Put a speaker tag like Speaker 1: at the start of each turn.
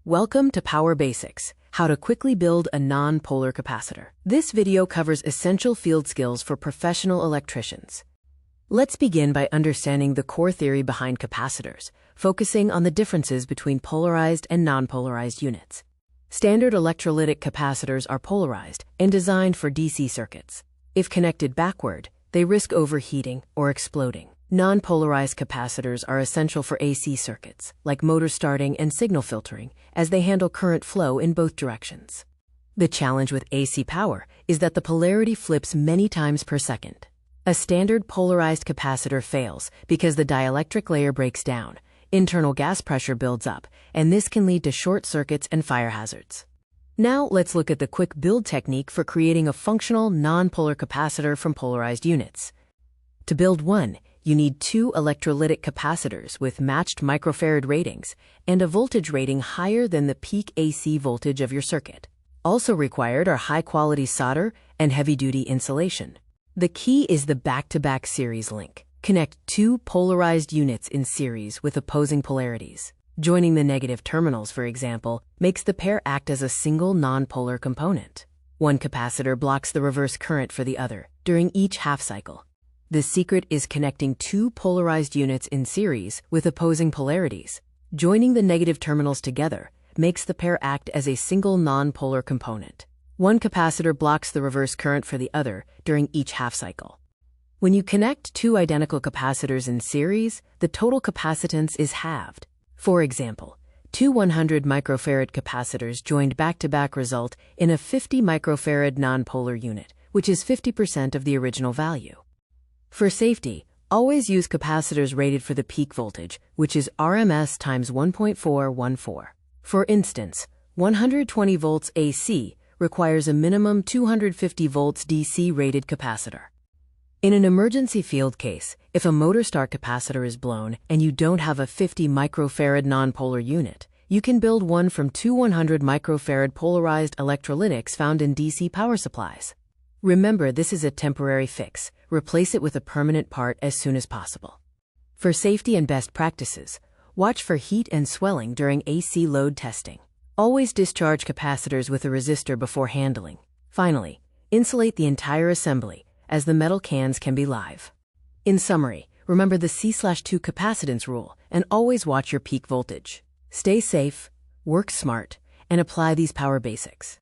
Speaker 1: Welcome to Power Basics, how to quickly build a non-polar capacitor. This video covers essential field skills for professional electricians. Let's begin by understanding the core theory behind capacitors, focusing on the differences between polarized and non-polarized units. Standard electrolytic capacitors are polarized and designed for DC circuits. If connected backward, they risk overheating or exploding. Non-polarized capacitors are essential for AC circuits, like motor starting and signal filtering, as they handle current flow in both directions. The challenge with AC power is that the polarity flips many times per second. A standard polarized capacitor fails because the dielectric layer breaks down, internal gas pressure builds up, and this can lead to short circuits and fire hazards. Now let's look at the quick build technique for creating a functional non-polar capacitor from polarized units. To build one, you need two electrolytic capacitors with matched microfarad ratings and a voltage rating higher than the peak AC voltage of your circuit. Also required are high-quality solder and heavy-duty insulation. The key is the back-to-back series link. Connect two polarized units in series with opposing polarities. Joining the negative terminals, for example, makes the pair act as a single non-polar component. One capacitor blocks the reverse current for the other during each half cycle. The secret is connecting two polarized units in series with opposing polarities. Joining the negative terminals together makes the pair act as a single non-polar component. One capacitor blocks the reverse current for the other during each half cycle. When you connect two identical capacitors in series, the total capacitance is halved. For example, two 100 microfarad capacitors joined back-to-back result in a 50 microfarad non-polar unit, which is 50% of the original value. For safety, always use capacitors rated for the peak voltage, which is RMS times 1.414. For instance, 120 volts AC requires a minimum 250 volts DC rated capacitor. In an emergency field case, if a motor start capacitor is blown and you don't have a 50 microfarad non-polar unit, you can build one from two 100 microfarad polarized electrolytics found in DC power supplies. Remember, this is a temporary fix. Replace it with a permanent part as soon as possible. For safety and best practices, watch for heat and swelling during AC load testing. Always discharge capacitors with a resistor before handling. Finally, insulate the entire assembly, as the metal cans can be live. In summary, remember the C/2 capacitance rule and always watch your peak voltage. Stay safe, work smart, and apply these power basics.